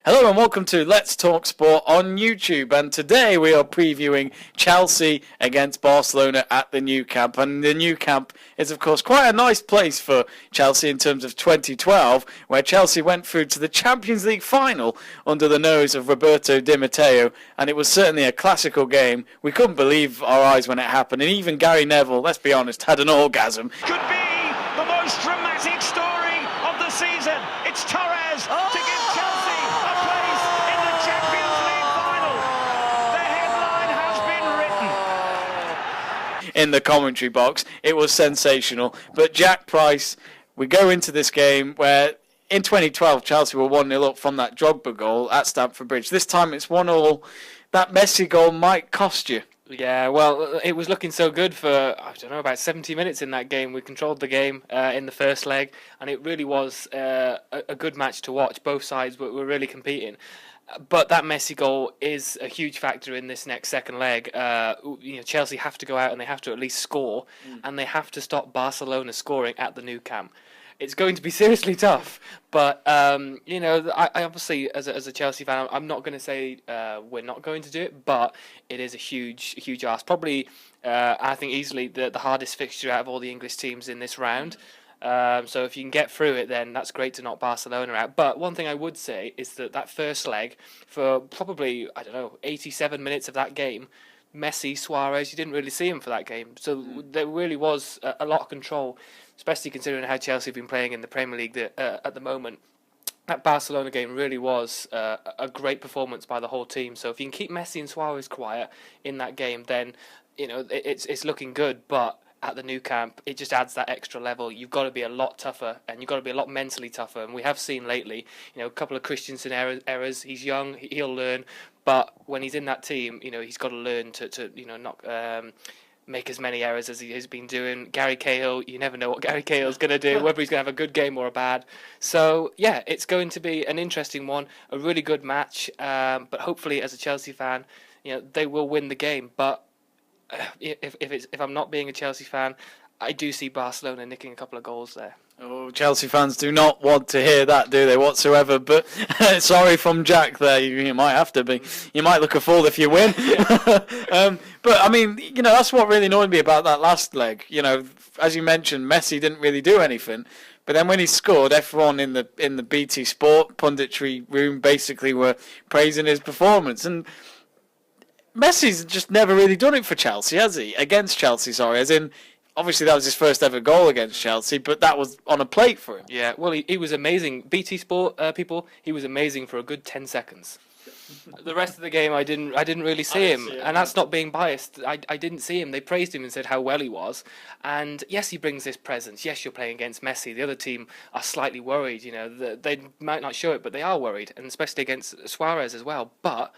Hello and welcome to Let's Talk Sport on YouTube, and today we are previewing Chelsea against Barcelona at the Nou Camp. And the Nou Camp is of course quite a nice place for Chelsea in terms of 2012, where Chelsea went through to the Champions League final under the nose of Roberto Di Matteo, and it was certainly a classical game. We couldn't believe our eyes when it happened, and even Gary Neville, let's be honest, had an orgasm. Could be the most dramatic story of the season. It's Torres to give Chelsea a place in the Champions League final. The headline has been written. In the commentary box, it was sensational. But Jack Price, we go into this game where in 2012 Chelsea were 1-0 up from that Drogba goal at Stamford Bridge. This time it's 1-1. That Messi goal might cost you. Yeah, well, it was looking so good for, about 70 minutes in that game. We controlled the game in the first leg, and it really was a good match to watch. Both sides were really competing. But that Messi goal is a huge factor in this next second leg. Chelsea have to go out and they have to at least score, and they have to stop Barcelona scoring at the Nou Camp. It's going to be seriously tough, but I obviously, as a Chelsea fan, I'm not going to say we're not going to do it, but it is a huge ask. Probably, I think easily the hardest fixture out of all the English teams in this round. So if you can get through it, then that's great to knock Barcelona out. But one thing I would say is that first leg, for probably 87 minutes of that game, Messi, Suarez, you didn't really see him for that game. So there really was a lot of control, especially considering how Chelsea have been playing in the Premier League at the moment. That Barcelona game really was a great performance by the whole team. So if you can keep Messi and Suarez quiet in that game, then it's looking good. But at the Nou Camp, it just adds that extra level. You've got to be a lot tougher, and you've got to be a lot mentally tougher. And we have seen lately, a couple of Christensen errors. He's young, he'll learn. But when he's in that team, he's got to learn to not make as many errors as he has been doing. Gary Cahill, you never know what Gary Cahill's going to do, whether he's going to have a good game or a bad. So, yeah, it's going to be an interesting one, a really good match. But hopefully, as a Chelsea fan, they will win the game. But if I'm not being a Chelsea fan, I do see Barcelona nicking a couple of goals there. Oh, Chelsea fans do not want to hear that, do they, whatsoever? But sorry from Jack there, you might have to be. You might look a fool if you win. But, I mean, that's what really annoyed me about that last leg. As you mentioned, Messi didn't really do anything. But then when he scored, everyone in the BT Sport punditry room basically were praising his performance. And Messi's just never really done it for Chelsea, has he? Against Chelsea, sorry, as in... Obviously, that was his first ever goal against Chelsea, but that was on a plate for him. Yeah, well, he was amazing. BT Sport people, he was amazing for a good 10 seconds. The rest of the game, I didn't really see him, and that's not being biased. I didn't see him. They praised him and said how well he was, and yes, he brings this presence. Yes, you're playing against Messi. The other team are slightly worried. They might not show it, but they are worried, and especially against Suarez as well. But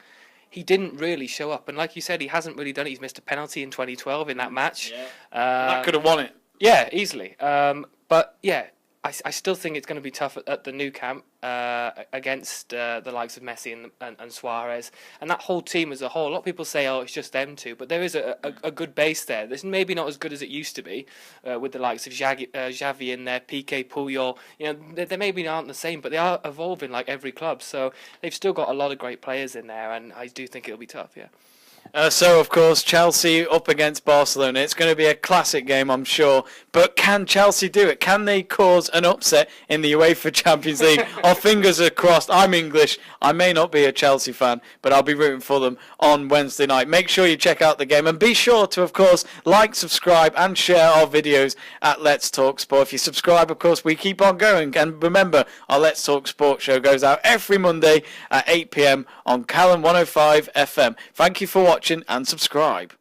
he didn't really show up, and like you said, he hasn't really done it. He's missed a penalty in 2012 in that match. Yeah. That could have won it. Yeah, easily. But yeah, I still think it's going to be tough at the Nou Camp against the likes of Messi and Suarez and that whole team as a whole. A lot of people say, "Oh, it's just them two," but there is a good base there. It's maybe not as good as it used to be with the likes of Xavi in there, Piqué, Puyol. They maybe aren't the same, but they are evolving like every club. So they've still got a lot of great players in there, and I do think it'll be tough. Yeah. So, of course, Chelsea up against Barcelona. It's going to be a classic game, I'm sure. But can Chelsea do it? Can they cause an upset in the UEFA Champions League? Our fingers are crossed. I'm English. I may not be a Chelsea fan, but I'll be rooting for them on Wednesday night. Make sure you check out the game. And be sure to, of course, like, subscribe, and share our videos at Let's Talk Sport. If you subscribe, of course, we keep on going. And remember, our Let's Talk Sport show goes out every Monday at 8 p.m. on Calon 105 FM. Thank you for watching and subscribe.